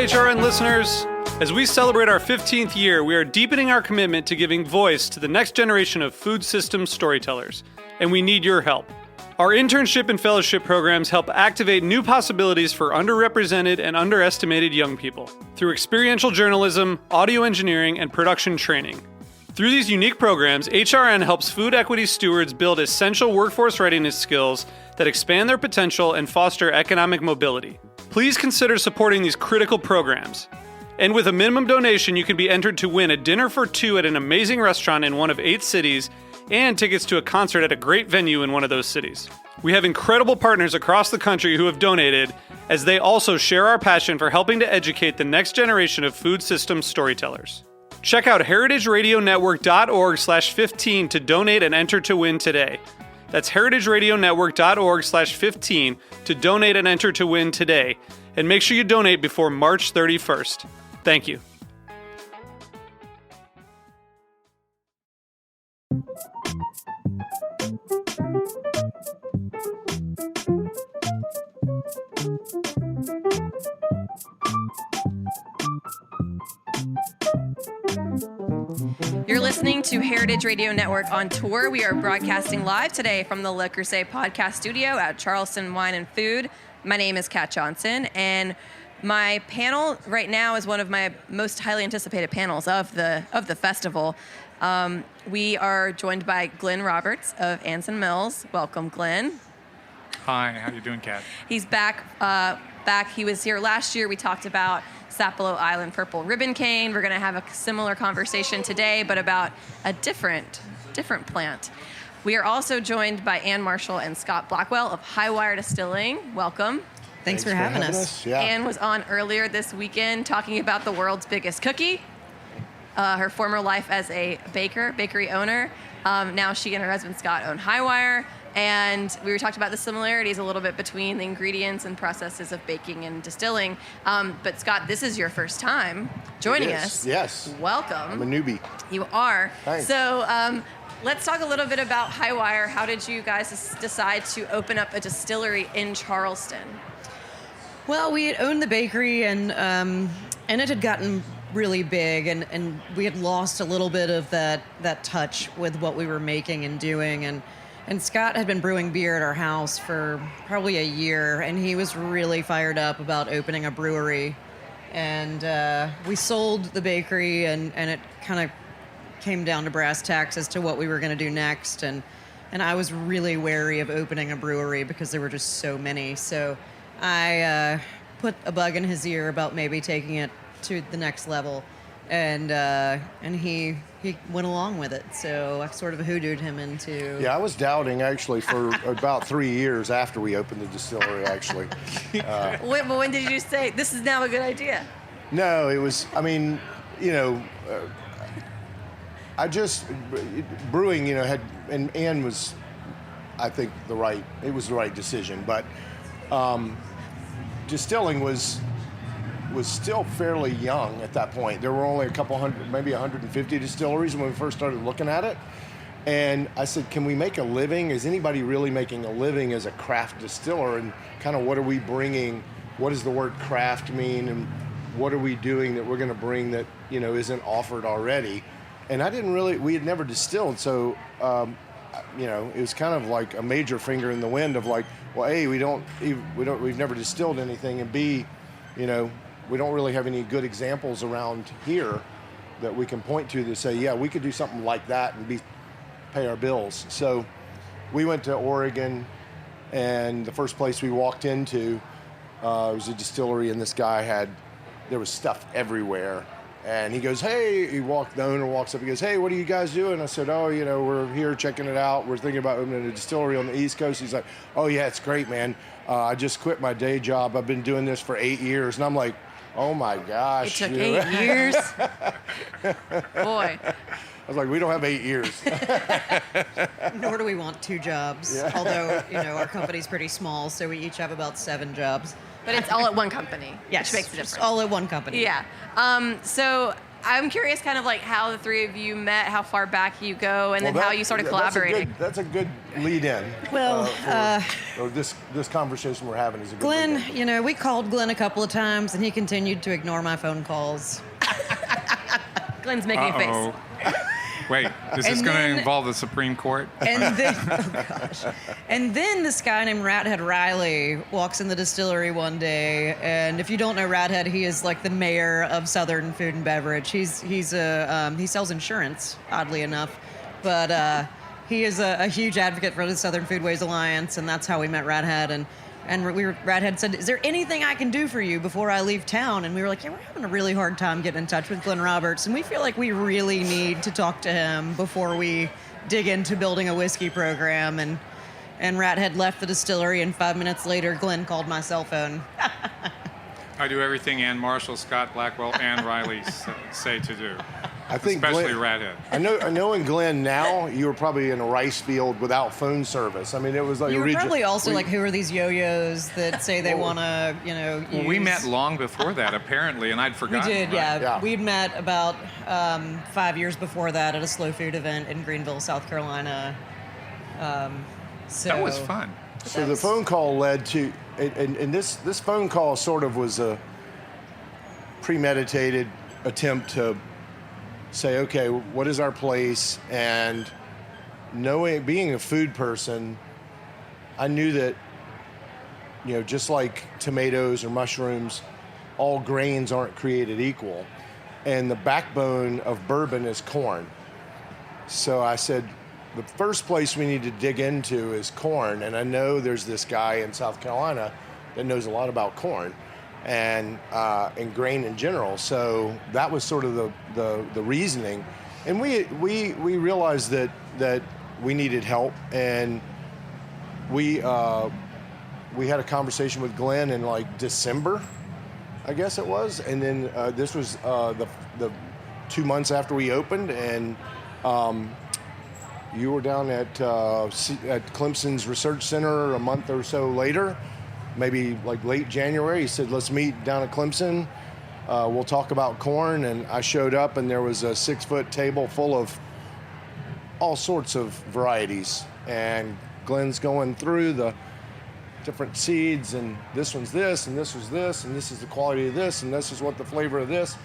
HRN listeners. As we celebrate our 15th year, we are deepening our commitment to giving voice to the next generation of food systems storytellers, and we need your help. Our internship and fellowship programs help activate new possibilities for underrepresented and underestimated young people through experiential journalism, audio engineering, and production training. Through these unique programs, HRN helps food equity stewards build essential workforce readiness skills that expand their potential and foster economic mobility. Please consider supporting these critical programs. And with a minimum donation, you can be entered to win a dinner for two at an amazing restaurant in one of 8 cities and tickets to a concert at a great venue in one of those cities. We have incredible partners across the country who have donated, as they also share our passion for helping to educate the next generation of food systems storytellers. Check out heritageradionetwork.org/15 to donate and enter to win today. That's heritageradionetwork.org/15 to donate and enter to win today. And make sure you donate before March 31st. Thank you. You're listening to Heritage Radio Network on tour. We are broadcasting live today from the Le Creuset podcast studio at Charleston Wine and Food. My name is Kat Johnson, and my panel right now is one of my most highly anticipated panels of the festival. We are joined by Glenn Roberts of Anson Mills. Welcome, Glenn. Hi, how you doing, Kat? He's back. He was here last year. We talked about Sapelo Island Purple Ribbon Cane. We're going to have a similar conversation today, but about a different plant. We are also joined by Ann Marshall and Scott Blackwell of Highwire Distilling. Welcome. Thanks for having us. Yeah. Ann was on earlier this weekend talking about the world's biggest cookie, her former life as a bakery owner. Now she and her husband Scott own Highwire. And we were talking about the similarities a little bit between the ingredients and processes of baking and distilling. But Scott, this is your first time joining us. Yes. Welcome. I'm a newbie. You are. Thanks. So let's talk a little bit about Highwire. How did you guys decide to open up a distillery in Charleston? Well, we had owned the bakery, and it had gotten really big, and we had lost a little bit of that touch with what we were making and doing, and Scott had been brewing beer at our house for probably a year, and he was really fired up about opening a brewery. And we sold the bakery, and it kind of came down to brass tacks as to what we were going to do next. And I was really wary of opening a brewery because there were just so many. So I put a bug in his ear about maybe taking it to the next level. And he went along with it, so I sort of hoodooed him into... Yeah, I was doubting, actually, for about 3 years after we opened the distillery, actually. When did you say, this is now a good idea? No, it was, I just, brewing, had, and Ann was, I think, the right decision, but distilling was still fairly young at that point. There were only a couple hundred, maybe 150 distilleries when we first started looking at it. And I said, can we make a living? Is anybody really making a living as a craft distiller? And kind of what are we bringing? What does the word craft mean? And what are we doing that we're going to bring that, isn't offered already? And we had never distilled. So, it was kind of like a major finger in the wind of like, well, A, we've never distilled anything. And B, we don't really have any good examples around here that we can point to say, yeah, we could do something like that and pay our bills. So we went to Oregon, and the first place we walked into was a distillery, and this guy there was stuff everywhere. And he goes, hey, the owner walks up, he goes, hey, what are you guys doing? I said, oh, we're here checking it out. We're thinking about opening a distillery on the East Coast. He's like, oh, yeah, it's great, man. I just quit my day job. I've been doing this for 8 years. And I'm like, oh, my gosh. It took 8 years? Boy. I was like, we don't have 8 years. Nor do we want 2 jobs. Yeah. Although, our company's pretty small, so we each have about 7 jobs. But it's all at one company, yes, which makes a difference. Just all at one company. Yeah. So I'm curious kind of like how the three of you met, how far back you go, and then how you started collaborating. That's a good lead in. Well, or this conversation we're having is a good Glenn, lead in. we called Glenn a couple of times, and he continued to ignore my phone calls. Glenn's making a face. Wait, is this And going then- to involve the Supreme Court? And then, oh gosh. And then this guy named Rathead Riley walks in the distillery one day, and if you don't know Rathead, he is like the mayor of Southern Food and Beverage. He sells insurance, oddly enough, but he is a huge advocate for the Southern Foodways Alliance, and that's how we met Rathead. And Rathead said, "Is there anything I can do for you before I leave town?" And we were like, "Yeah, we're having a really hard time getting in touch with Glenn Roberts, and we feel like we really need to talk to him before we dig into building a whiskey program." And Rathead left the distillery, and 5 minutes later, Glenn called my cell phone. I do everything Ann Marshall, Scott Blackwell, and Riley say to do. I think Especially Glenn, Rathead. I know in Glenn now, you were probably in a rice field without phone service. I mean, it was like You were region- probably also we- like, who are these yo-yos that say they want to, use... Well, we met long before that, apparently, and I'd We forgotten. did, right? yeah. Yeah. We'd met about 5 years before that at a slow food event in Greenville, South Carolina. So That was fun. So the phone call led to, and this phone call sort of was a premeditated attempt to say, okay, what is our place? And being a food person, I knew that, just like tomatoes or mushrooms, all grains aren't created equal. And the backbone of bourbon is corn. So I said, the first place we need to dig into is corn. And I know there's this guy in South Carolina that knows a lot about corn and grain in general. So that was sort of the reasoning. And we realized that we needed help. And we had a conversation with Glenn in like December, I guess it was. And then this was the 2 months after we opened. And you were down at Clemson's Research Center a month or so later, maybe like late January. He said, let's meet down at Clemson. We'll talk about corn. And I showed up, and there was a 6-foot table full of all sorts of varieties. And Glenn's going through the different seeds, and this one's this, and this was this, and this is the quality of this, and this is what the flavor of this.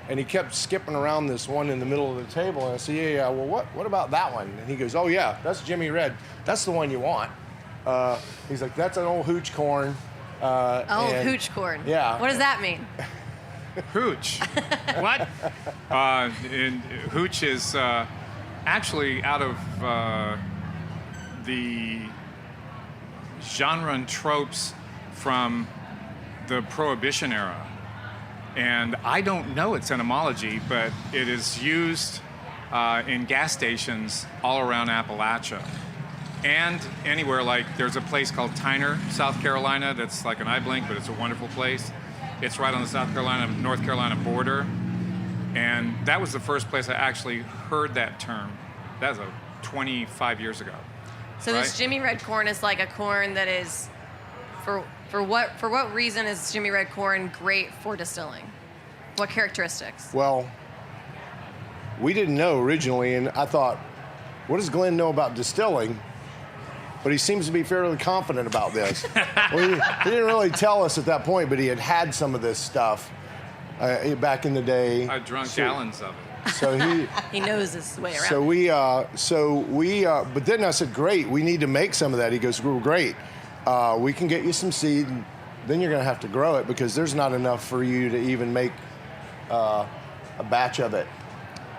And he kept skipping around this one in the middle of the table. And I said, yeah, well, what about that one? And he goes, oh, yeah, that's Jimmy Red. That's the one you want. He's like, that's an old hooch corn. Hooch corn. Yeah. What does that mean? Hooch. What? And hooch is actually out of the genre and tropes from the Prohibition era. And I don't know its etymology, but it is used in gas stations all around Appalachia. And anywhere, like there's a place called Tyner, South Carolina, that's like an eye blink, but it's a wonderful place. It's right on the South Carolina-North Carolina border. And that was the first place I actually heard that term. That was 25 years ago. So this Jimmy Red corn is like a corn that is, for what reason is Jimmy Red corn great for distilling? What characteristics? Well, we didn't know originally, and I thought, what does Glenn know about distilling? But he seems to be fairly confident about this. Well, he didn't really tell us at that point, but he had some of this stuff back in the day. I drunk gallons of it. So He knows his way around. So we, but then I said, great, we need to make some of that. He goes, well, great. We can get you some seed, and then you're going to have to grow it because there's not enough for you to even make a batch of it.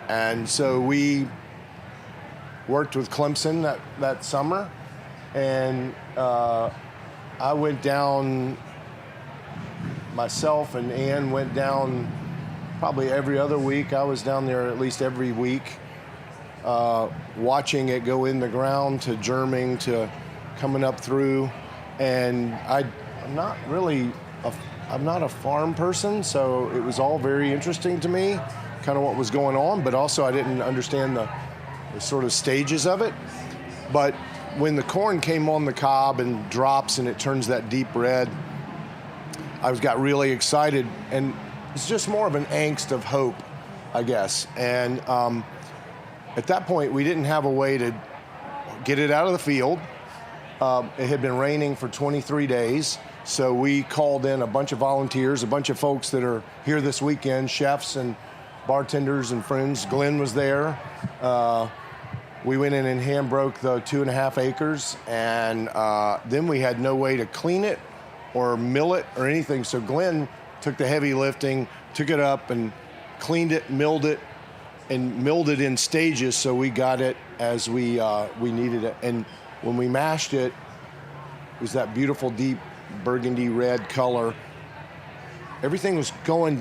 And so we worked with Clemson that summer, and I went down, myself and Ann went down probably every other week. I was down there at least every week, watching it go in the ground to germing to coming up through. And I'm not a farm person, so it was all very interesting to me, kind of what was going on, but also I didn't understand the sort of stages of it. But when the corn came on the cob and drops and it turns that deep red, I got really excited, and it's just more of an angst of hope I guess. And at that point, we didn't have a way to get it out of the field. It had been raining for 23 days, so we called in a bunch of volunteers, a bunch of folks that are here this weekend, chefs and bartenders and friends. Glenn was there. We went in and hand broke the 2.5 acres, and then we had no way to clean it or mill it or anything. So Glenn took the heavy lifting, took it up and cleaned it, milled it in stages, so we got it as we needed it. And when we mashed it, it was that beautiful deep burgundy red color. Everything was going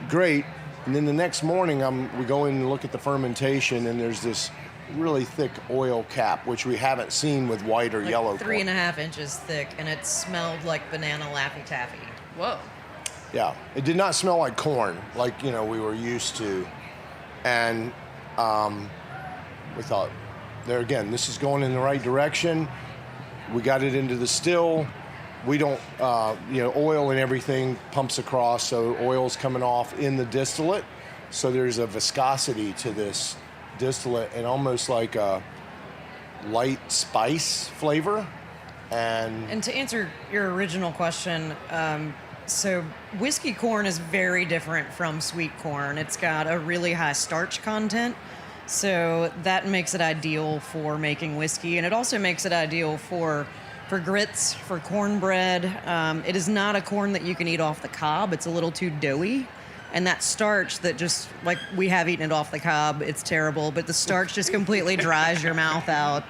great, and then the next morning we go in and look at the fermentation, and there's this really thick oil cap, which we haven't seen with white or yellow. 3.5 inches thick, and it smelled like banana Laffy Taffy. Whoa. Yeah, it did not smell like corn, like we were used to. And we thought, there again, this is going in the right direction. We got it into the still. We don't, oil and everything pumps across, so oil's coming off in the distillate. So there's a viscosity to this distillate and almost like a light spice flavor. And to answer your original question, so whiskey corn is very different from sweet corn. It's got a really high starch content, so that makes it ideal for making whiskey, and it also makes it ideal for grits, for cornbread. It is not a corn that you can eat off the cob. It's a little too doughy. And that starch that just, like, we have eaten it off the cob, it's terrible, but the starch just completely dries your mouth out.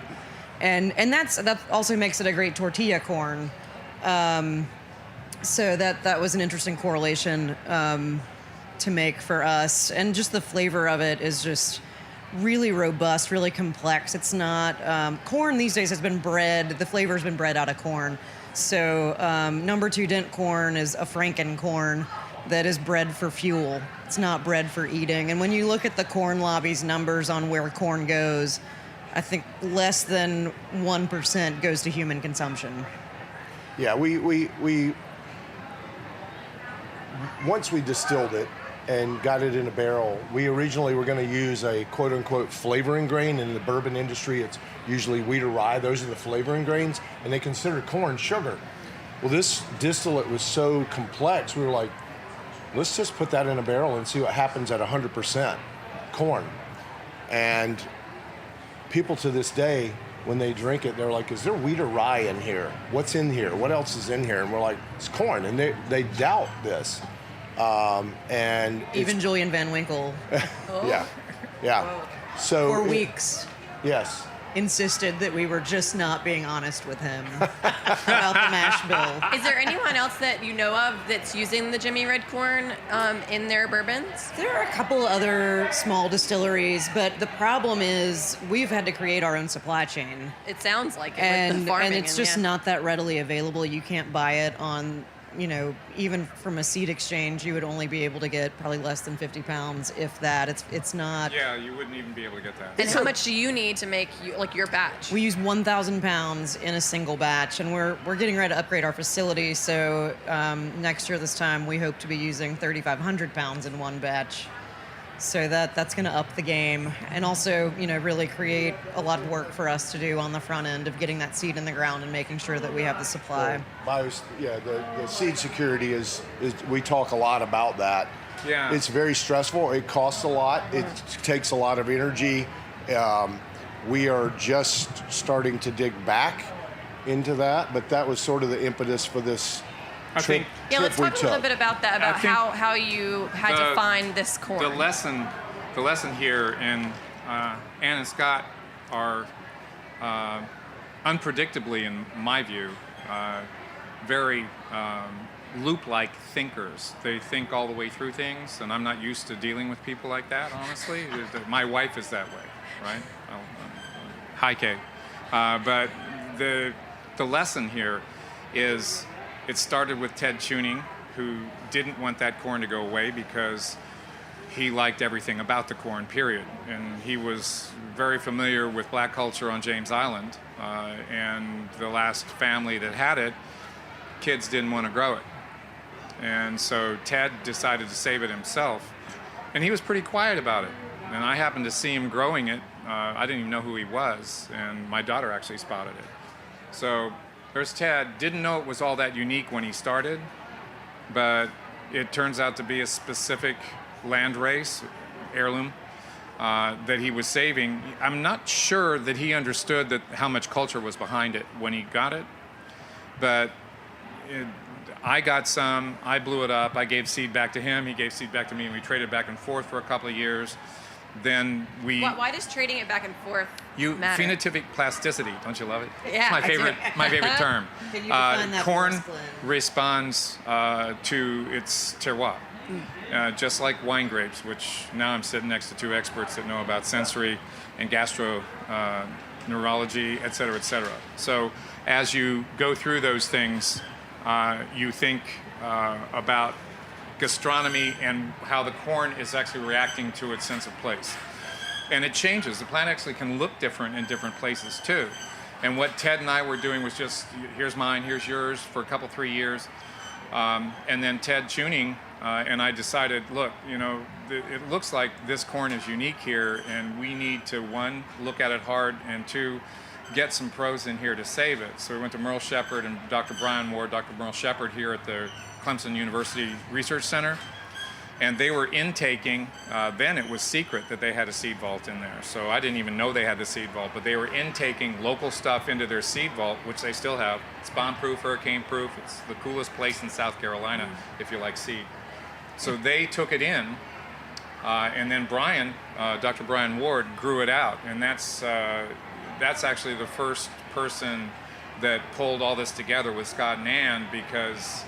And that also makes it a great tortilla corn. So that was an interesting correlation to make for us. And just the flavor of it is just really robust, really complex. It's not, corn these days has been bred, the flavor's been bred out of corn. So number 2 dent corn is a Franken corn that is bred for fuel. It's not bred for eating. And when you look at the Corn Lobby's numbers on where corn goes, I think less than 1% goes to human consumption. yeah, we once we distilled it and got it in a barrel, we originally were going to use a quote-unquote flavoring grain. In the bourbon industry, it's usually wheat or rye. Those are the flavoring grains, and they consider corn sugar. Well, this distillate was so complex, we were like, let's just put that in a barrel and see what happens at 100% corn. And people to this day, when they drink it, they're like, is there wheat or rye in here? What's in here? What else is in here? And we're like, it's corn. And they doubt this. And Even Julian Van Winkle, yeah. So for weeks, yes. insisted that we were just not being honest with him about the mash bill. Is there anyone else that you know of that's using the Jimmy Red corn in their bourbons? There are a couple other small distilleries, but the problem is we've had to create our own supply chain. It sounds like it with the farming. And it's just not that readily available. You can't buy it on, even from a seed exchange, you would only be able to get probably less than 50 pounds, if that. It's not. Yeah, you wouldn't even be able to get that. And how much do you need to make your batch? We use 1,000 pounds in a single batch, and we're getting ready to upgrade our facility. So next year this time, we hope to be using 3,500 pounds in one batch. So that's going to up the game, and also really create a lot of work for us to do on the front end of getting that seed in the ground and making sure that we have the supply. The seed security is we talk a lot about that. Yeah. It's very stressful. It costs a lot. It takes a lot of energy. We are just starting to dig back into that, but that was sort of the impetus for this trip. Yeah, let's talk a little bit about that, about I think how you had to find this corn. The lesson here, and Ann and Scott are unpredictably, in my view, very loop-like thinkers. They think all the way through things, and I'm not used to dealing with people like that, honestly. My wife is that way, right? Hi, Kay. But the lesson here is, it started with Ted Tuning, who didn't want that corn to go away because he liked everything about the corn, period. And he was very familiar with black culture on James Island. And the last family that had it, kids didn't want to grow it. And so Ted decided to save it himself. And he was pretty quiet about it. And I happened to see him growing it. I didn't even know who he was, and my daughter actually spotted it. So there's Ted. Didn't know it was all that unique when he started, but it turns out to be a specific landrace, heirloom, that he was saving. I'm not sure that he understood that how much culture was behind it when he got it, but I got some, I blew it up, I gave seed back to him, he gave seed back to me, and we traded back and forth for a couple of years. Then we... Why does trading it back and forth matter? Phenotypic plasticity, don't you love it? Yeah, it's my favorite term. Can you define that for corn us, Glenn? responds to its terroir, just like wine grapes, which now I'm sitting next to two experts that know about sensory and gastro neurology, et cetera, et cetera. So as you go through those things, you think about gastronomy and how the corn is actually reacting to its sense of place. And it changes. The plant actually can look different in different places too. And what Ted and I were doing was just, here's mine, here's yours, for a couple, 3 years. And then Ted tuning, and I decided, look, it looks like this corn is unique here, and we need to, one, look at it hard, and two, get some pros in here to save it. So we went to Merle Shepard and Dr. Brian Ward, Dr. Merle Shepard here at the Clemson University Research Center, and they were intaking, then it was secret that they had a seed vault in there. So I didn't even know they had the seed vault, but they were intaking local stuff into their seed vault, which they still have. It's bomb-proof, hurricane-proof. It's the coolest place in South Carolina if you like seed. So they took it in, and then Brian, Dr. Brian Ward, grew it out, and that's actually the first person that pulled all this together with Scott and Ann, because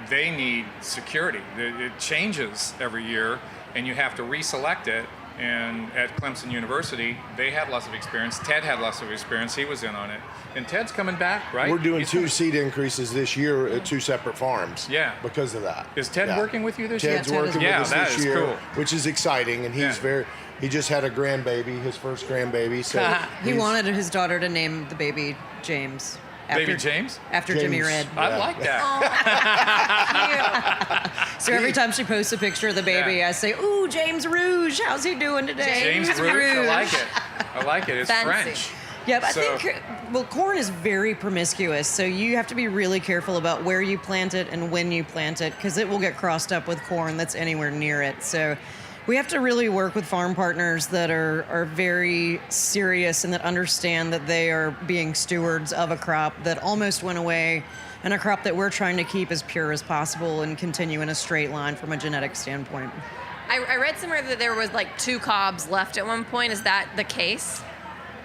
they need security. It changes every year, and you have to reselect it. And at Clemson University, they had lots of experience. Ted had lots of experience. He was in on it. And Ted's coming back, right? We're doing He's two coming. seed increases this year at two separate farms. Yeah. Because of that. Is Ted working with you this Ted's year? working Yeah, with us that this is year, cool. which is exciting, and he's Yeah. he just had a grandbaby, his first grandbaby. So He he's- wanted his daughter to name the baby James. Baby James? After James. Jimmy Red. I like that. So every time she posts a picture of the baby, Yeah. I say, "Ooh, James Rouge, how's he doing today?" James Rouge. I like it. I like it. It's Fancy. French. Yeah, but So- I think, corn is very promiscuous, so you have to be really careful about where you plant it and when you plant it, because it will get crossed up with corn that's anywhere near it. So we have to really work with farm partners that are very serious and that understand that they are being stewards of a crop that almost went away, and a crop that we're trying to keep as pure as possible and continue in a straight line from a genetic standpoint. I read somewhere that there was like 2 cobs left at one point. Is that the case?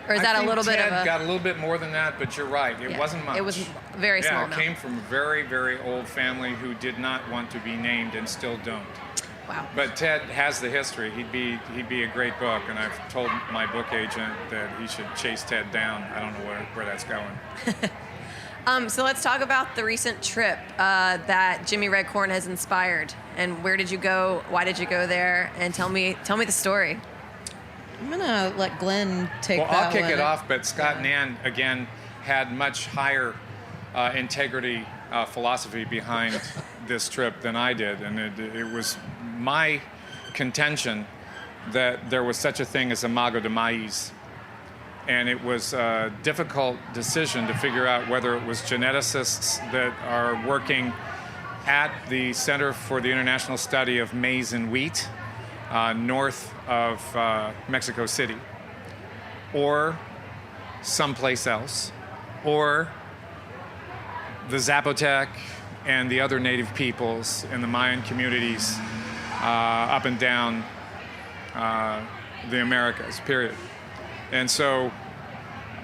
Or is that a little bit of Ted a... got a little bit more than that, but you're right. It Yeah, wasn't much. it was very small Yeah, it amount. came from a very, very old family who did not want to be named and still don't. Wow. But Ted has the history. He'd be a great book, and I've told my book agent that he should chase Ted down. I don't know where that's going. So let's talk about the recent trip that Jimmy Red Corn has inspired. And where did you go? Why did you go there? And tell me the story. I'm gonna let Glenn take Well, that I'll kick one. it off, but Scott and Ann, again, had much higher integrity philosophy behind this trip than I did. And it was my contention that there was such a thing as imago de maíz. And it was a difficult decision to figure out whether it was geneticists that are working at the Center for the International Study of Maize and Wheat, north of Mexico City, or someplace else, or the Zapotec and the other native peoples in the Mayan communities up and down the Americas, period. And so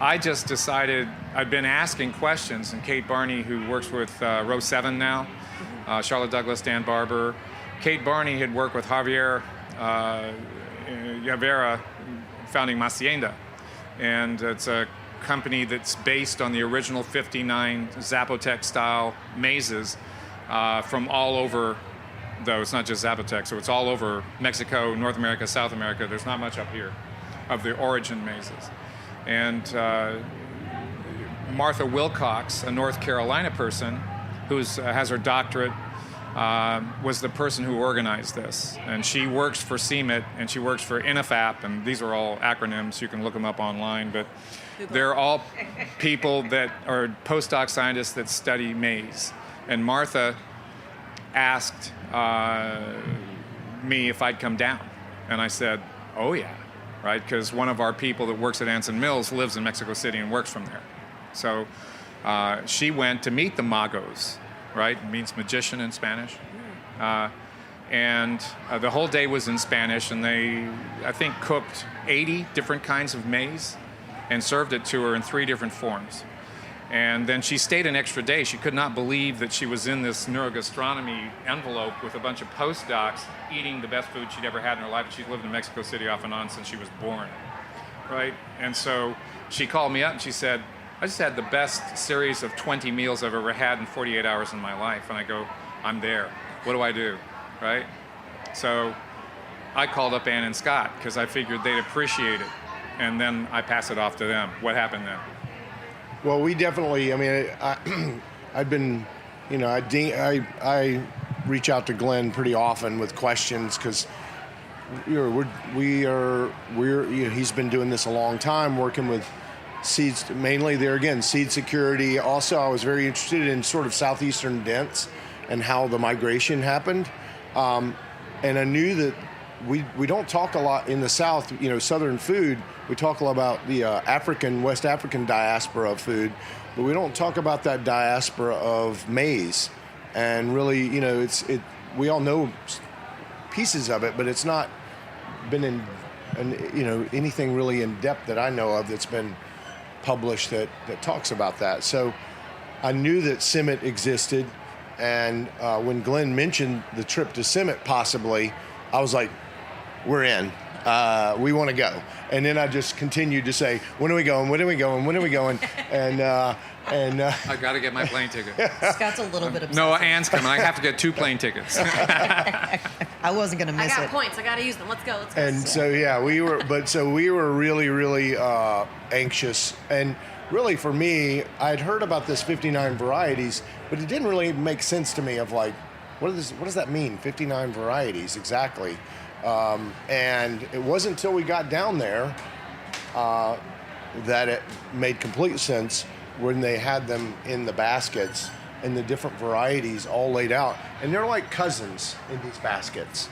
I just decided, I'd been asking questions, and Kate Barney, who works with Row 7 now, Charlotte Douglas, Dan Barber. Kate Barney had worked with Javier Llavera, founding Macienda. And it's a company that's based on the original 59 Zapotec-style mazes from all over, though it's not just Zapotec, so it's all over Mexico, North America, South America. There's not much up here of the origin mazes. And Martha Wilcox, a North Carolina person who has her doctorate was the person who organized this. And she works for CMIT, and she works for INIFAP, and these are all acronyms. You can look them up online, but they're all people that are postdoc scientists that study maize. And Martha asked me if I'd come down. And I said, oh yeah, right? Because one of our people that works at Anson Mills lives in Mexico City and works from there. So she went to meet the magos, right? It means magician in Spanish. And the whole day was in Spanish, and they, I think, cooked 80 different kinds of maize and served it to her in 3 different forms. And then she stayed an extra day. She could not believe that she was in this neurogastronomy envelope with a bunch of postdocs eating the best food she'd ever had in her life. She's lived in Mexico City off and on since she was born, right? And so she called me up and she said, I just had the best series of 20 meals I've ever had in 48 hours in my life. And I go, I'm there. What do I do, right? So I called up Ann and Scott because I figured they'd appreciate it. And then I pass it off to them. What happened then? Well, we definitely, I mean, I've been, you know, I reach out to Glenn pretty often with questions because we're you know, he's been doing this a long time, working with seeds, mainly there again, seed security. Also, I was very interested in sort of southeastern dents and how the migration happened. And I knew that we don't talk a lot in the South, you know, Southern food. We talk a lot about the West African diaspora of food, but we don't talk about that diaspora of maize. And really, you know, we all know pieces of it, but it's not been in you know, anything really in depth that I know of that's been published that talks about that. So I knew that CMIT existed, and when Glenn mentioned the trip to CMIT possibly, I was like, we're in. We want to go. And then I just continued to say, when are we going? When are we going? When are we going? And I got to get my plane ticket. Scott's a little bit obsessed. No, Ann's coming. I have to get 2 plane tickets. I wasn't going to miss it. I got points. I got to use them. Let's go. And so, yeah, we were really, really anxious. And really for me, I'd heard about this 59 varieties, but it didn't really make sense to me of like, what does that mean? 59 varieties exactly. And it wasn't until we got down there that it made complete sense when they had them in the baskets and the different varieties all laid out. And they're like cousins in these baskets.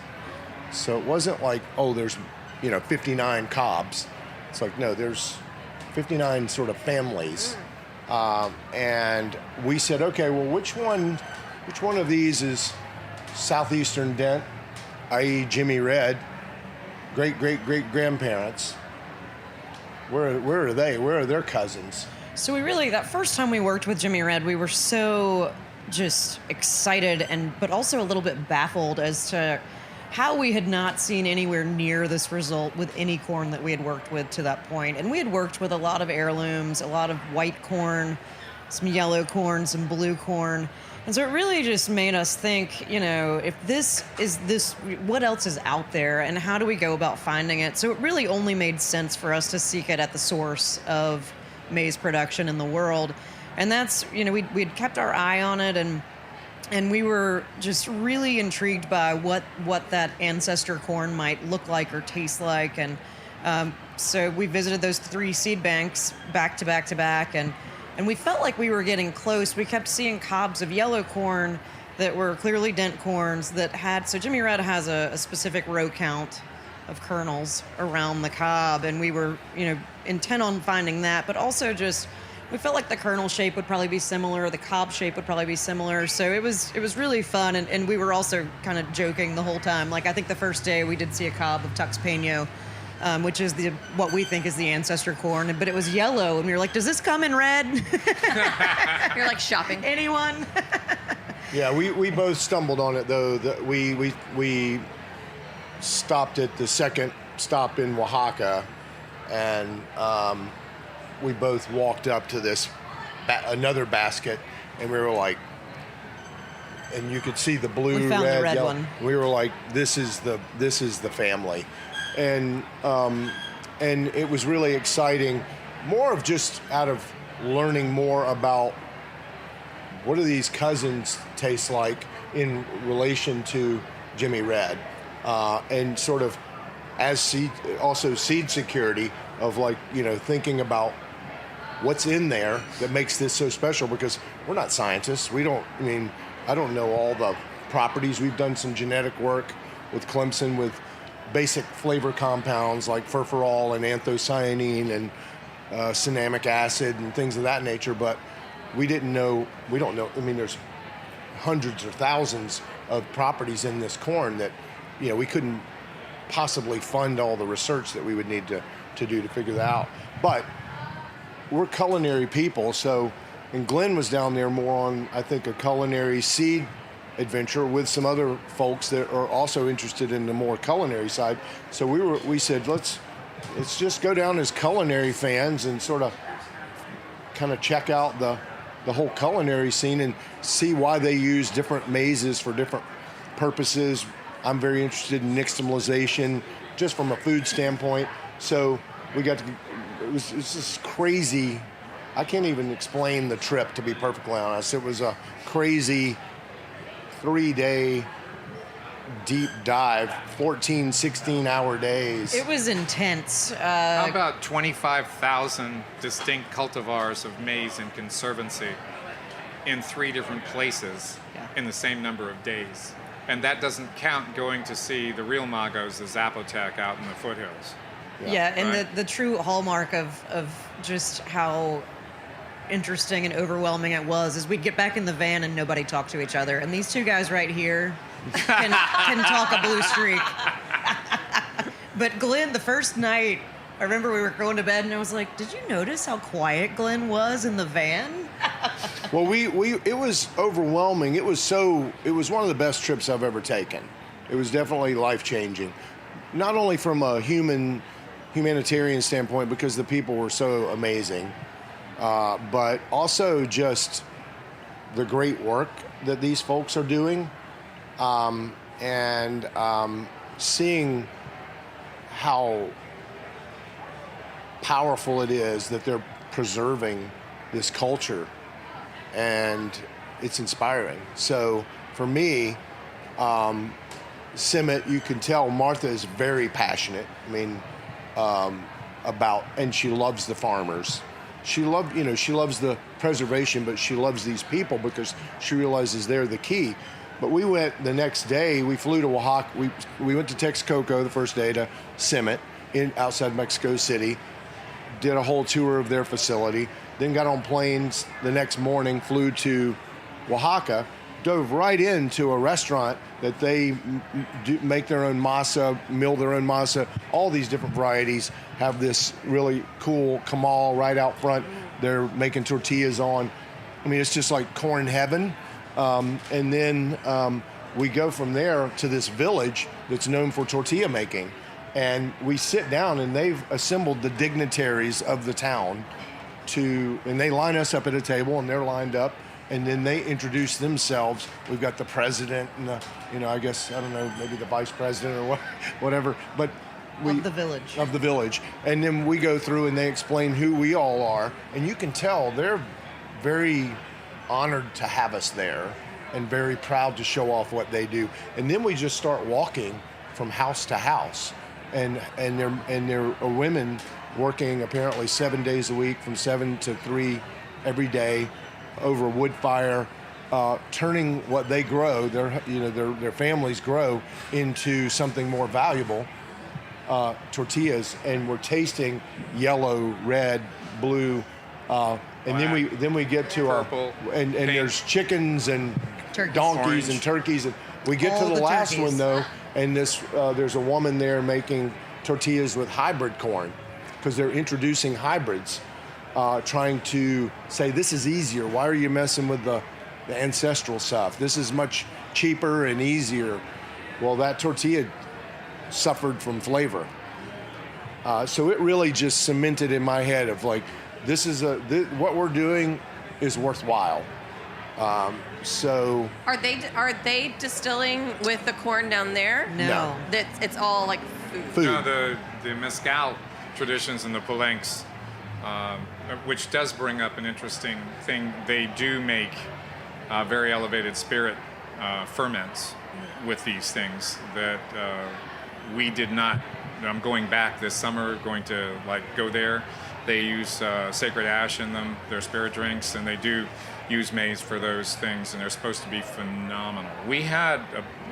So it wasn't like, oh, there's, you know, 59 cobs. It's like, no, there's 59 sort of families. And we said, okay, well, which one of these is Southeastern Dent, i.e. Jimmy Red, great-great-great-grandparents? Where are they? Where are their cousins? So we really, that first time we worked with Jimmy Red, we were so just excited but also a little bit baffled as to how we had not seen anywhere near this result with any corn that we had worked with to that point. And we had worked with a lot of heirlooms, a lot of white corn, some yellow corn, some blue corn. And so it really just made us think, you know, if this is this, what else is out there and how do we go about finding it? So it really only made sense for us to seek it at the source of maize production in the world. And that's, you know, we'd kept our eye on it and we were just really intrigued by what that ancestor corn might look like or taste like. And so we visited those 3 seed banks back to back to back, and we felt like we were getting close. We kept seeing cobs of yellow corn that were clearly dent corns that had, so Jimmy Red has a specific row count of kernels around the cob, and we were, you know, intent on finding that, but also just, we felt like the kernel shape would probably be similar, the cob shape would probably be similar, so it was really fun, and we were also kind of joking the whole time. Like, I think the first day we did see a cob of Tuxpeño, which is what we think is the ancestor corn, but it was yellow, and we were like, does this come in red? You're like shopping. Anyone? Yeah, we both stumbled on it, though. We stopped at the second stop in Oaxaca, and we both walked up to this another basket, and we were like, and you could see the blue, we found the red yellow. One. We were like, this is the family. And it was really exciting, more of just out of learning more about what do these cousins taste like in relation to Jimmy Red? And sort of as seed security of like, thinking about what's in there that makes this so special, because we're not scientists. I don't know all the properties. We've done some genetic work with Clemson with basic flavor compounds like furfural and anthocyanine and cinnamic acid and things of that nature, but we don't know. There's hundreds or thousands of properties in this corn that, we couldn't possibly fund all the research that we would need to do to figure that out. But we're culinary people, and Glenn was down there more on, I think, a culinary seed adventure with some other folks that are also interested in the more culinary side. So we said, let's just go down as culinary fans and sort of kind of check out the whole culinary scene and see why they use different mazes for different purposes. I'm very interested in nixtamalization, just from a food standpoint. So we got to, it was just crazy. I can't even explain the trip, to be perfectly honest. It was a crazy 3-day deep dive, 14, 16-hour days. It was intense. How about 25,000 distinct cultivars of maize in conservancy in 3 different places in the same number of days? And that doesn't count going to see the real Magos, the Zapotec, out in the foothills. Yeah, and right. the true hallmark of just how interesting and overwhelming it was is we'd get back in the van and nobody talked to each other. And these two guys right here can talk a blue streak. But Glenn, the first night, I remember we were going to bed and I was like, did you notice how quiet Glenn was in the van? Well, it was overwhelming. It was one of the best trips I've ever taken. It was definitely life-changing. Not only from a humanitarian standpoint, because the people were so amazing, but also just the great work that these folks are doing, and seeing how powerful it is that they're preserving this culture, and it's inspiring. So for me, Simmet, you can tell Martha is very passionate. About, and she loves the farmers. She loves the preservation, but she loves these people because she realizes they're the key. But we went the next day, we flew to Oaxaca. We went to Texcoco the first day to Simmet outside Mexico City, did a whole tour of their facility, then got on planes the next morning, flew to Oaxaca, dove right into a restaurant that they make their own masa, mill their own masa, all these different varieties, have this really cool camal right out front. They're making tortillas on. It's just like corn heaven. And then we go from there to this village that's known for tortilla making. And we sit down and they've assembled the dignitaries of the town and they line us up at a table and they're lined up. And then they introduce themselves. We've got the president and maybe the vice president or whatever. But of the village. Of the village. And then we go through and they explain who we all are. And you can tell they're very honored to have us there and very proud to show off what they do. And then we just start walking from house to house. And there are women working apparently 7 days a week from 7 to 3 every day over a wood fire, turning what they grow, their families grow, into something more valuable, tortillas. And we're tasting yellow, red, blue, and then we get to purple, and there's chickens and turkeys. donkeys Orange. and turkeys. And we get All to the the last turkeys. one though, and there's a woman there making tortillas with hybrid corn, because they're introducing hybrids. Trying to say, this is easier. Why are you messing with the ancestral stuff? This is much cheaper and easier. Well, that tortilla suffered from flavor. So it really just cemented in my head of like, what we're doing is worthwhile. So Are they distilling with the corn down there? No. It's all like food. No, the mezcal traditions in the Palenques, which does bring up an interesting thing. They do make very elevated spirit ferments with these things that we did not. I'm going back this summer, going to go there. They use sacred ash in them, their spirit drinks, and they do use maize for those things, and they're supposed to be phenomenal. We had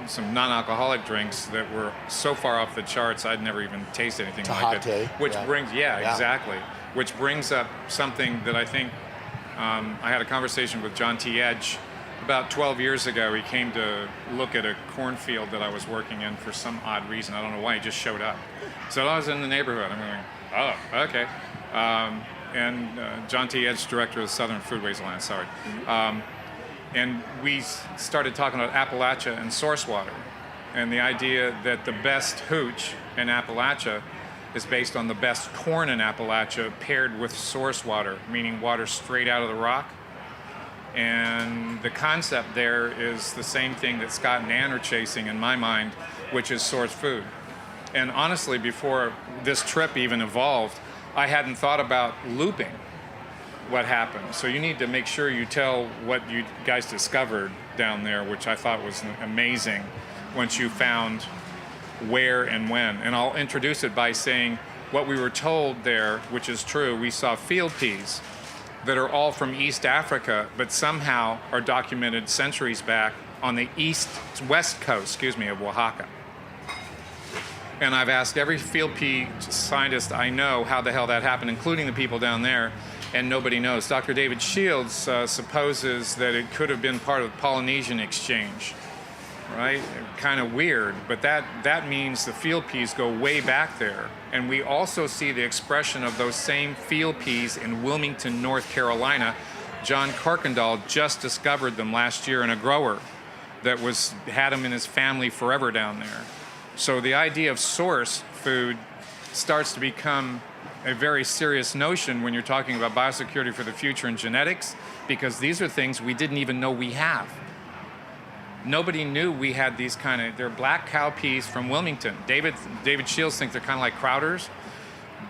some non-alcoholic drinks that were so far off the charts, I'd never even tasted anything like it. Which brings, exactly. Which brings up something that I think, I had a conversation with John T. Edge about 12 years ago. He came to look at a cornfield that I was working in for some odd reason. I don't know why, he just showed up. So I was in the neighborhood. I'm going, oh, okay. And John T. Edge, director of the Southern Foodways Alliance, sorry. And we started talking about Appalachia and source water, and the idea that the best hooch in Appalachia is based on the best corn in Appalachia paired with source water, meaning water straight out of the rock. And the concept there is the same thing that Scott and Ann are chasing in my mind, which is source food. And honestly, before this trip even evolved, I hadn't thought about looping what happened. So you need to make sure you tell what you guys discovered down there, which I thought was amazing once you found where and when. And I'll introduce it by saying what we were told there, which is true. We saw field peas that are all from East Africa, but somehow are documented centuries back on the west coast, of Oaxaca. And I've asked every field pea scientist I know how the hell that happened, including the people down there, and nobody knows. Dr. David Shields supposes that it could have been part of the Polynesian exchange, right? Kind of weird, but that means the field peas go way back there. And we also see the expression of those same field peas in Wilmington, North Carolina. John Kuykendall just discovered them last year in a grower that had them in his family forever down there. So the idea of source food starts to become a very serious notion when you're talking about biosecurity for the future and genetics, because these are things we didn't even know we have. Nobody knew we had these they're black cowpeas from Wilmington. David Shields thinks they're kind of like Crowders,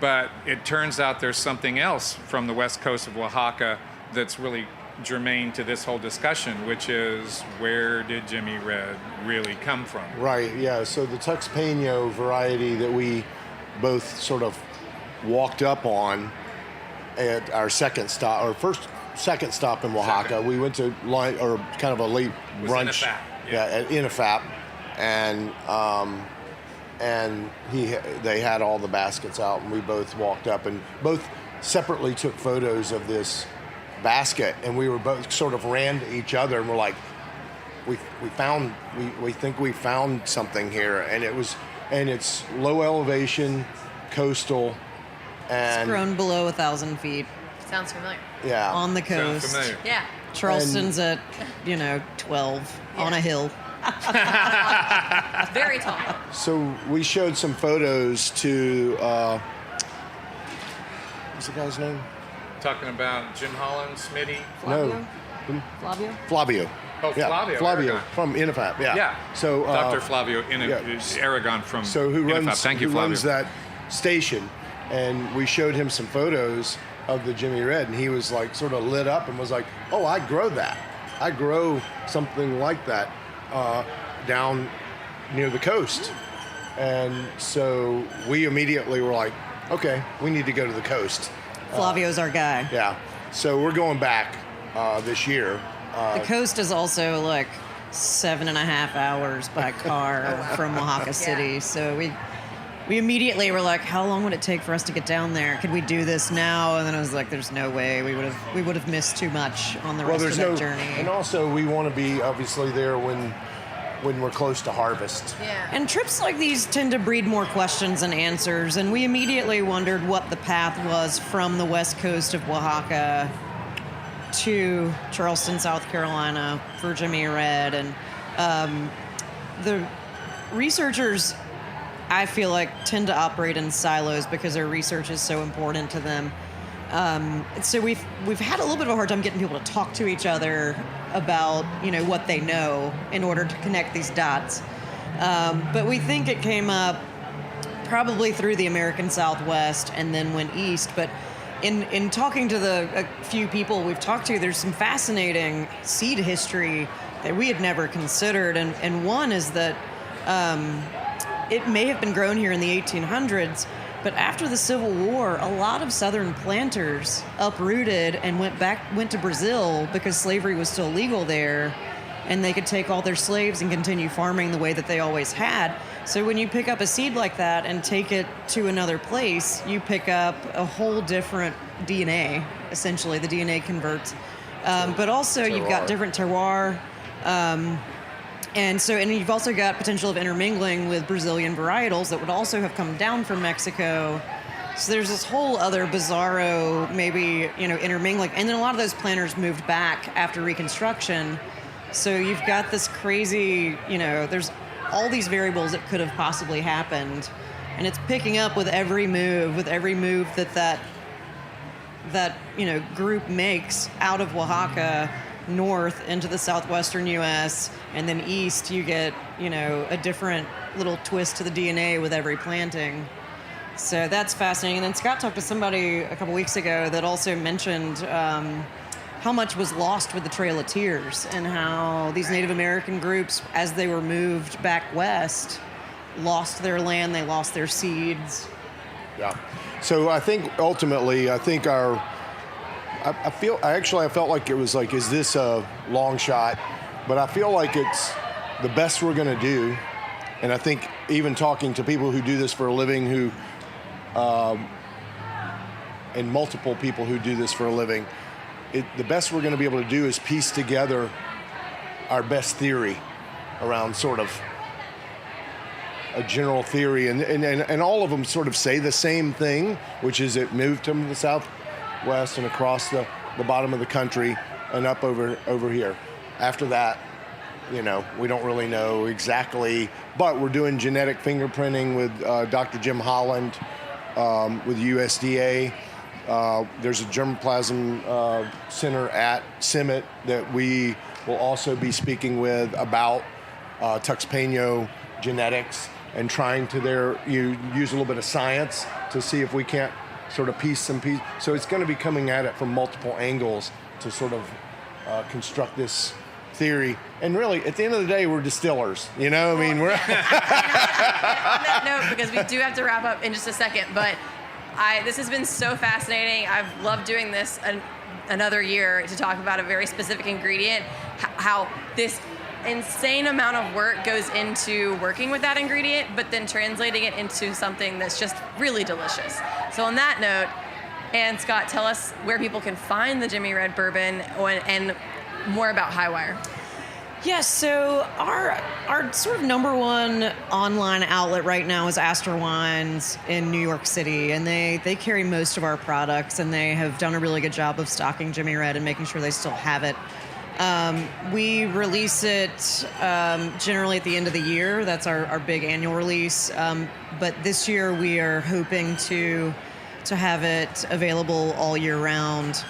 but it turns out there's something else from the west coast of Oaxaca that's really germane to this whole discussion, which is, where did Jimmy Red really come from? Right, yeah. So the Tuxpeño variety that we both sort of walked up on at our second stop in Oaxaca. We went to lunch, or kind of a late brunch. At INAFAP, and they had all the baskets out, and we both walked up and both separately took photos of this basket, and we were both sort of ran to each other, and we're like, we think we found something here, and it's low elevation, coastal, and it's grown below 1,000 feet. Sounds familiar. Yeah, on the coast. Sounds familiar. Yeah. Charleston's at 12 on a hill. Very tall. So we showed some photos to what's the guy's name? Talking about Jim Holland, Smitty. No. Flavio. Oh, yeah. Flavio from INAFAP. Yeah. Yeah. So Dr. Flavio Aragon from INAFAP. Thank you, Flavio. Runs that station, and we showed him some photos of the Jimmy Red, and he was like sort of lit up and was like, "Oh, I grow that. I grow something like that down near the coast." And so we immediately were like, "Okay, we need to go to the coast." Flavio's our guy. Yeah. So we're going back this year. The coast is also like 7.5 hours by car from Oaxaca City. So we immediately were like, how long would it take for us to get down there? Could we do this now? And then I was like, there's no way. We would have missed too much on the rest of that journey. And also, we want to be obviously there when we're close to harvest. Yeah. And trips like these tend to breed more questions than answers. And we immediately wondered what the path was from the west coast of Oaxaca to Charleston, South Carolina for Jimmy Red. And the researchers, I feel like, tend to operate in silos because their research is so important to them. So we've had a little bit of a hard time getting people to talk to each other about what they know in order to connect these dots. But we think it came up probably through the American Southwest and then went east. But in talking to a few people we've talked to, there's some fascinating seed history that we had never considered. And one is that it may have been grown here in the 1800s, but after the Civil War, a lot of Southern planters uprooted and went to Brazil because slavery was still legal there, and they could take all their slaves and continue farming the way that they always had. So when you pick up a seed like that and take it to another place, you pick up a whole different DNA, essentially. The DNA converts. But also you've got different terroir. And you've also got potential of intermingling with Brazilian varietals that would also have come down from Mexico. So there's this whole other bizarro, maybe, intermingling. And then a lot of those planters moved back after Reconstruction. So you've got this crazy, there's all these variables that could have possibly happened. And it's picking up with every move that group makes out of Oaxaca north into the southwestern U.S. and then east, you get, a different little twist to the DNA with every planting. So that's fascinating. And then Scott talked to somebody a couple weeks ago that also mentioned how much was lost with the Trail of Tears and how these Native American groups, as they were moved back west, lost their land, they lost their seeds. Yeah. So I think ultimately, I felt like it was like, is this a long shot? But I feel like it's the best we're going to do. And I think even talking to people who do this for a living, and multiple people who do this for a living, the best we're going to be able to do is piece together our best theory around sort of a general theory. And all of them sort of say the same thing, which is it moved from the southwest and across the bottom of the country and up over here. After that, we don't really know exactly, but we're doing genetic fingerprinting with Dr. Jim Holland with USDA. There's a germplasm center at Summit that we will also be speaking with about Tuxpeño genetics and trying to use a little bit of science to see if we can't sort of piece. So it's going to be coming at it from multiple angles to sort of construct this theory. And really, at the end of the day, we're distillers. We're on that note, because we do have to wrap up in just a second, but this has been so fascinating. I've loved doing this another year to talk about a very specific ingredient, how this insane amount of work goes into working with that ingredient, but then translating it into something that's just really delicious. So on that note, and Scott, tell us where people can find the Jimmy Red Bourbon and more about Highwire. Yes, so our sort of number one online outlet right now is Astor Wines in New York City, and they carry most of our products, and they have done a really good job of stocking Jimmy Red and making sure they still have it. We release it generally at the end of the year. That's our big annual release. But this year we are hoping to have it available all year round.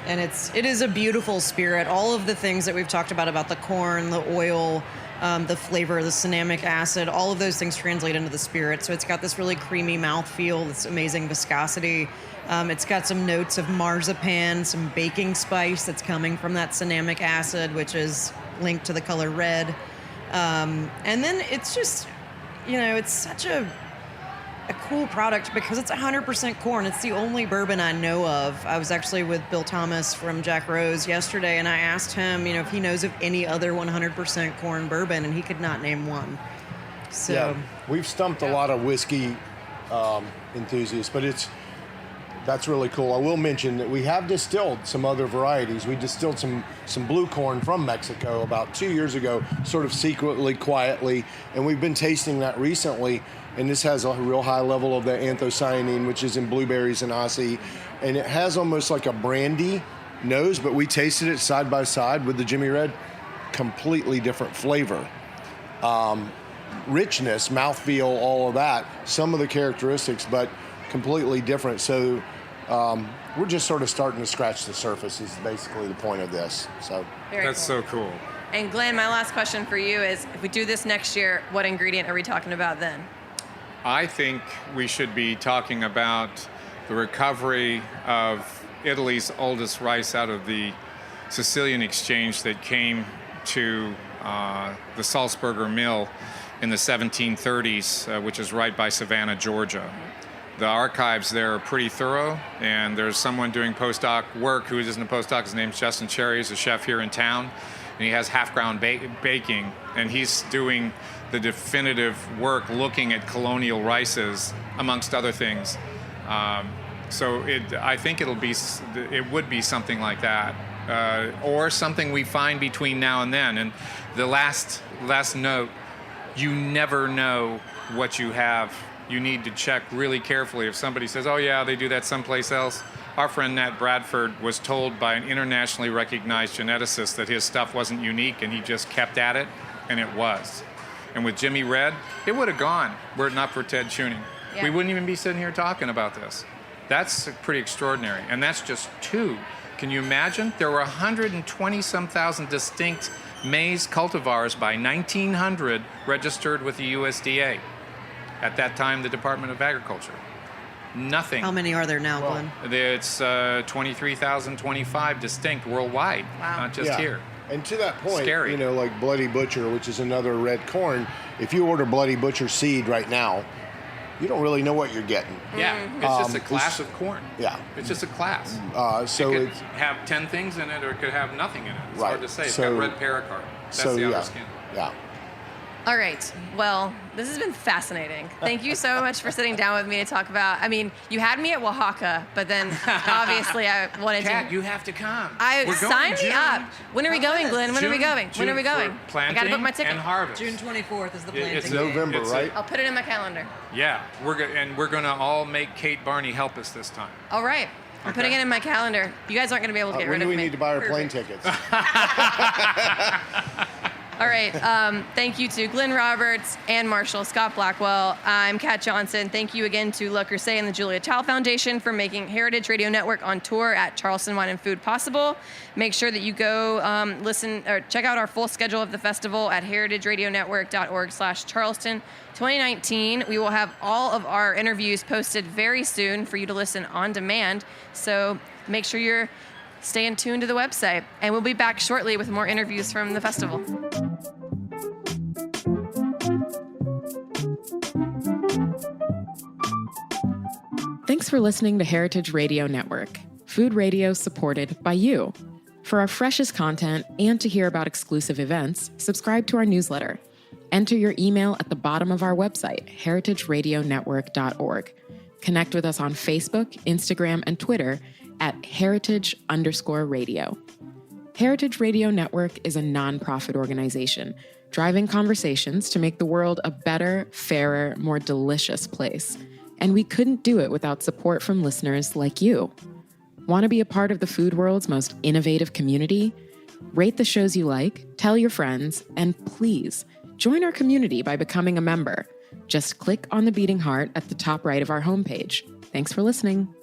And it is a beautiful spirit. All of the things that we've talked about the corn, the oil, the flavor, the cinnamic acid, all of those things translate into the spirit. So it's got this really creamy mouthfeel, this amazing viscosity. It's got some notes of marzipan, some baking spice that's coming from that cinnamic acid, which is linked to the color red. And then it's just, it's such a cool product because it's 100% corn. It's the only bourbon I know of. I was actually with Bill Thomas from Jack Rose yesterday, and I asked him, if he knows of any other 100% corn bourbon, and he could not name one. So yeah, we've stumped a lot of whiskey enthusiasts, but that's really cool. I will mention that we have distilled some other varieties. We distilled some blue corn from Mexico about 2 years ago, sort of secretly, quietly, and we've been tasting that recently. And this has a real high level of the anthocyanine, which is in blueberries and Aussie. And it has almost like a brandy nose, but we tasted it side by side with the Jimmy Red. Completely different flavor. Richness, mouthfeel, all of that. Some of the characteristics, but completely different. So we're just sort of starting to scratch the surface is basically the point of this. So That's cool. so cool. And Glenn, my last question for you is, if we do this next year, what ingredient are we talking about then? I think we should be talking about the recovery of Italy's oldest rice out of the Sicilian exchange that came to the Salzburger mill in the 1730s, which is right by Savannah, Georgia. The archives there are pretty thorough, and there's someone doing postdoc work who isn't a postdoc. His name's Justin Cherry. He's a chef here in town, and he has half-ground baking, and he's doing the definitive work looking at colonial rices, amongst other things. So I think it would be something like that, or something we find between now and then. And the last note, you never know what you have. You need to check really carefully. If somebody says, oh yeah, they do that someplace else. Our friend Nat Bradford was told by an internationally recognized geneticist that his stuff wasn't unique, and he just kept at it, and it was. And with Jimmy Red, it would have gone were it not for Ted Tuning. Yeah. We wouldn't even be sitting here talking about this. That's pretty extraordinary, and that's just two. Can you imagine? There were 120-some thousand distinct maize cultivars by 1900 registered with the USDA. At that time, the Department of Agriculture. Nothing. How many are there now, Glenn? It's 23,025 distinct worldwide, Wow. not just here. And to that point, Scary. you know, like Bloody Butcher, which is another red corn, if you order Bloody Butcher seed right now, you don't really know what you're getting. Yeah, it's just a class of corn. Yeah. It's just a class. So it could it's have 10 things in it, or it could have nothing in it. It's Right. hard to say. It's So- got red pericarp. That's so the outer yeah, skin. yeah. All right. Well, this has been fascinating. Thank you so much for sitting down with me to talk about. I mean, you had me at Oaxaca, but then obviously I wanted Kat, to. you have to come. I We're going sign in me June. up. When are we going, Glenn? When are we going? When are we June going? for I planting gotta book my ticket. and harvest. June 24th is the planting It's date. November, It's right? I'll put it in my calendar. Yeah, we're gonna all make Kate Barney help us this time. All right. I'm Okay. putting it in my calendar. You guys aren't going to be able to get When rid do of we me. need to buy our plane tickets? All right. Thank you to Glenn Roberts, Ann Marshall, Scott Blackwell. I'm Kat Johnson. Thank you again to Le Creuset and the Julia Child Foundation for making Heritage Radio Network on tour at Charleston Wine and Food possible. Make sure that you go listen or check out our full schedule of the festival at heritageradionetwork.org/Charleston 2019. We will have all of our interviews posted very soon for you to listen on demand. So make sure you're staying tuned to the website. And we'll be back shortly with more interviews from the festival. Thanks for listening to Heritage Radio Network, food radio supported by you. For our freshest content and to hear about exclusive events, subscribe to our newsletter. Enter your email at the bottom of our website, heritageradionetwork.org. Connect with us on Facebook, Instagram, and Twitter at heritage_radio. Heritage Radio Network is a nonprofit organization driving conversations to make the world a better, fairer, more delicious place. And we couldn't do it without support from listeners like you. Want to be a part of the food world's most innovative community? Rate the shows you like, tell your friends, and please join our community by becoming a member. Just click on the beating heart at the top right of our homepage. Thanks for listening.